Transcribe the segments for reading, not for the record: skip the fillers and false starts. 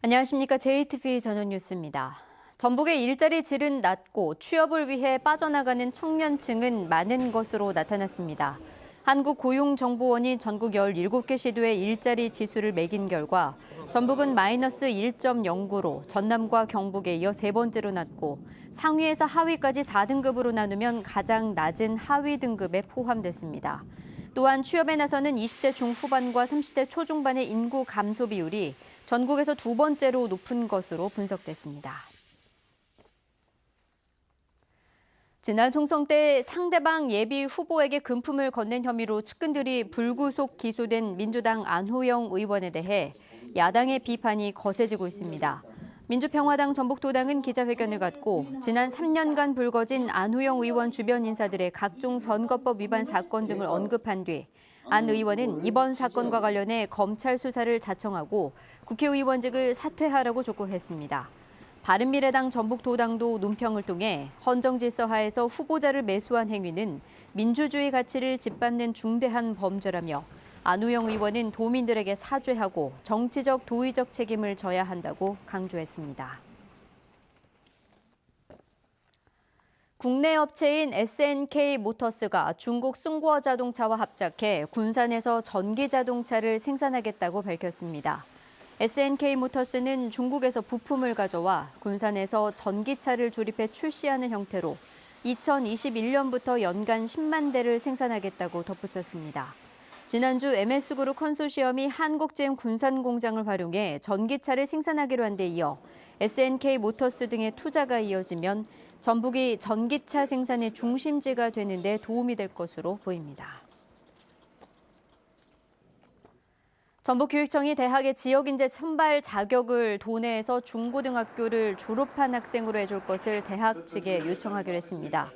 안녕하십니까. JTBC 저녁 뉴스입니다. 전북의 일자리 질은 낮고 취업을 위해 빠져나가는 청년층은 많은 것으로 나타났습니다. 한국고용정보원이 전국 17개 시도의 일자리 지수를 매긴 결과 전북은 마이너스 1.09로 전남과 경북에 이어 세 번째로 낮고 상위에서 하위까지 4등급으로 나누면 가장 낮은 하위 등급에 포함됐습니다. 또한 취업에 나서는 20대 중후반과 30대 초중반의 인구 감소 비율이 전국에서 두 번째로 높은 것으로 분석됐습니다. 지난 총선 때 상대방 예비 후보에게 금품을 건넨 혐의로 측근들이 불구속 기소된 민주당 안호영 의원에 대해 야당의 비판이 거세지고 있습니다. 민주평화당 전북도당은 기자회견을 갖고 지난 3년간 불거진 안호영 의원 주변 인사들의 각종 선거법 위반 사건 등을 언급한 뒤 안 의원은 이번 사건과 관련해 검찰 수사를 자청하고 국회의원직을 사퇴하라고 촉구했습니다. 바른미래당 전북도당도 논평을 통해 헌정질서 하에서 후보자를 매수한 행위는 민주주의 가치를 짓밟는 중대한 범죄라며 안호영 의원은 도민들에게 사죄하고 정치적 도의적 책임을 져야 한다고 강조했습니다. 국내 업체인 SNK 모터스가 중국 숭구어 자동차와 합작해 군산에서 전기 자동차를 생산하겠다고 밝혔습니다. SNK 모터스는 중국에서 부품을 가져와 군산에서 전기차를 조립해 출시하는 형태로 2021년부터 연간 10만 대를 생산하겠다고 덧붙였습니다. 지난주 MS그룹 컨소시엄이 한국제임 군산 공장을 활용해 전기차를 생산하기로 한 데 이어 SNK 모터스 등의 투자가 이어지면 전북이 전기차 생산의 중심지가 되는 데 도움이 될 것으로 보입니다. 전북교육청이 대학의 지역인재 선발 자격을 도내에서 중고등학교를 졸업한 학생으로 해줄 것을 대학 측에 요청하기로 했습니다.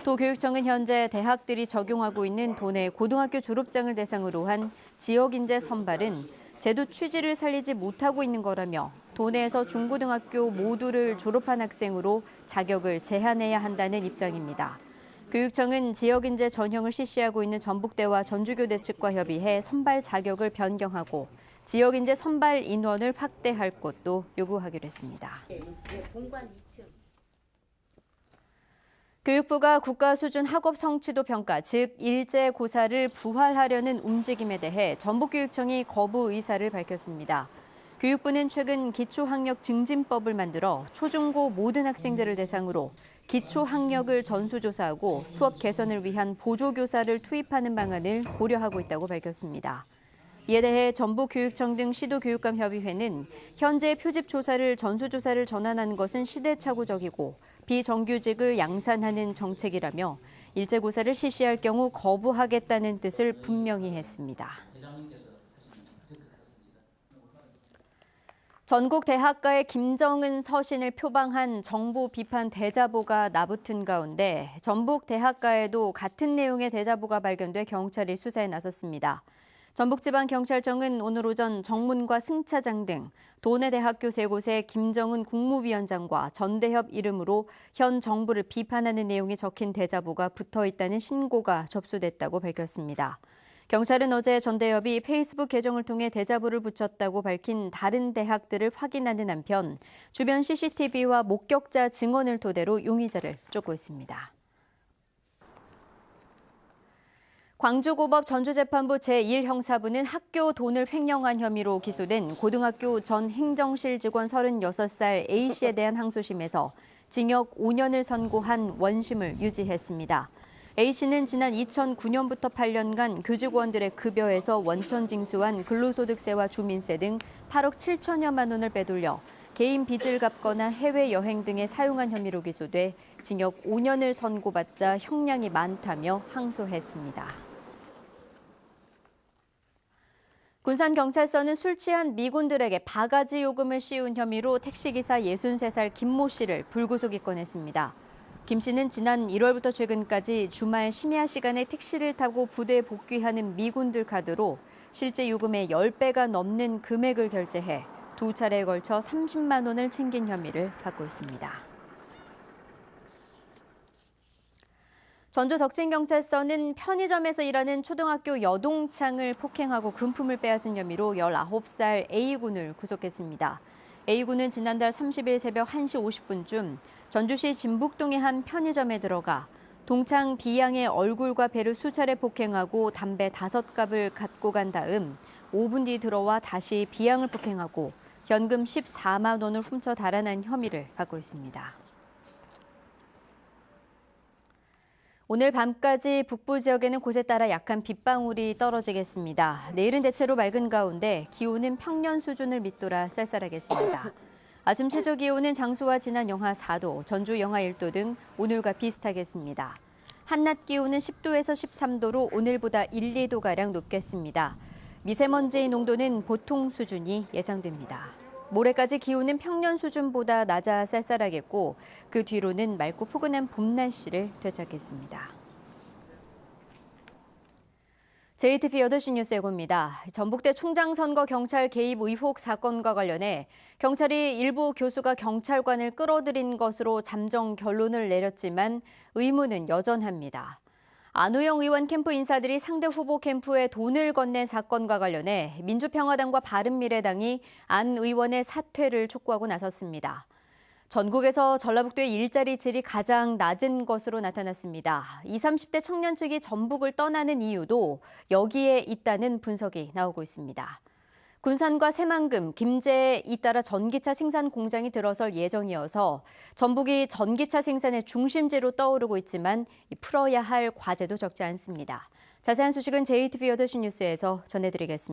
도교육청은 현재 대학들이 적용하고 있는 도내 고등학교 졸업장을 대상으로 한 지역인재 선발은 제도 취지를 살리지 못하고 있는 거라며 도내에서 중고등학교 모두를 졸업한 학생으로 자격을 제한해야 한다는 입장입니다. 교육청은 지역인재 전형을 실시하고 있는 전북대와 전주교대 측과 협의해 선발 자격을 변경하고 지역인재 선발 인원을 확대할 것도 요구하기로 했습니다. 교육부가 국가 수준 학업 성취도 평가, 즉 일제고사를 부활하려는 움직임에 대해 전북교육청이 거부 의사를 밝혔습니다. 교육부는 최근 기초학력 증진법을 만들어 초중고 모든 학생들을 대상으로 기초학력을 전수조사하고 수업 개선을 위한 보조교사를 투입하는 방안을 고려하고 있다고 밝혔습니다. 이에 대해 전북교육청 등 시도교육감협의회는 현재 표집조사를 전수조사를 전환하는 것은 시대착오적이고 비정규직을 양산하는 정책이라며 일제고사를 실시할 경우 거부하겠다는 뜻을 분명히 했습니다. 전국 대학가의 김정은 서신을 표방한 정부 비판 대자보가 나붙은 가운데 전북 대학가에도 같은 내용의 대자보가 발견돼 경찰이 수사에 나섰습니다. 전북지방경찰청은 오늘 오전 정문과 승차장 등 도내 대학교 3곳에 김정은 국무위원장과 전대협 이름으로 현 정부를 비판하는 내용이 적힌 대자보가 붙어 있다는 신고가 접수됐다고 밝혔습니다. 경찰은 어제 전대협이 페이스북 계정을 통해 대자보를 붙였다고 밝힌 다른 대학들을 확인하는 한편 주변 CCTV와 목격자 증언을 토대로 용의자를 쫓고 있습니다. 광주고법 전주재판부 제1형사부는 학교 돈을 횡령한 혐의로 기소된 고등학교 전 행정실 직원 36살 A씨에 대한 항소심에서 징역 5년을 선고한 원심을 유지했습니다. A씨는 지난 2009년부터 8년간 교직원들의 급여에서 원천 징수한 근로소득세와 주민세 등 8억 7천여만 원을 빼돌려 개인 빚을 갚거나 해외여행 등에 사용한 혐의로 기소돼 징역 5년을 선고받자 형량이 많다며 항소했습니다. 군산경찰서는 술 취한 미군들에게 바가지 요금을 씌운 혐의로 택시기사 63살 김모 씨를 불구속 입건했습니다. 김 씨는 지난 1월부터 최근까지 주말 심야 시간에 택시를 타고 부대에 복귀하는 미군들 카드로 실제 요금의 10배가 넘는 금액을 결제해 두 차례에 걸쳐 30만 원을 챙긴 혐의를 받고 있습니다. 전주 덕진경찰서는 편의점에서 일하는 초등학교 여동창을 폭행하고 금품을 빼앗은 혐의로 19살 A군을 구속했습니다. A군은 지난달 30일 새벽 1시 50분쯤 전주시 진북동의 한 편의점에 들어가 동창 B양의 얼굴과 배를 수차례 폭행하고 담배 5갑을 갖고 간 다음 5분 뒤 들어와 다시 B양을 폭행하고 현금 14만 원을 훔쳐 달아난 혐의를 받고 있습니다. 오늘 밤까지 북부 지역에는 곳에 따라 약한 빗방울이 떨어지겠습니다. 내일은 대체로 맑은 가운데 기온은 평년 수준을 밑돌아 쌀쌀하겠습니다. 아침 최저 기온은 장수와 진안 영하 4도, 전주 영하 1도 등 오늘과 비슷하겠습니다. 한낮 기온은 10도에서 13도로 오늘보다 1, 2도가량 높겠습니다. 미세먼지 농도는 보통 수준이 예상됩니다. 모레까지 기온은 평년 수준보다 낮아 쌀쌀하겠고 그 뒤로는 맑고 포근한 봄 날씨를 되찾겠습니다. JTBC 8시 뉴스 예고입니다. 전북대 총장 선거 경찰 개입 의혹 사건과 관련해 경찰이 일부 교수가 경찰관을 끌어들인 것으로 잠정 결론을 내렸지만 의문은 여전합니다. 안호영 의원 캠프 인사들이 상대 후보 캠프에 돈을 건넨 사건과 관련해 민주평화당과 바른미래당이 안 의원의 사퇴를 촉구하고 나섰습니다. 전국에서 전라북도의 일자리 질이 가장 낮은 것으로 나타났습니다. 20, 30대 청년 측이 전북을 떠나는 이유도 여기에 있다는 분석이 나오고 있습니다. 군산과 새만금, 김제에 잇따라 전기차 생산 공장이 들어설 예정이어서 전북이 전기차 생산의 중심지로 떠오르고 있지만 풀어야 할 과제도 적지 않습니다. 자세한 소식은 JTBC 8시 뉴스에서 전해드리겠습니다.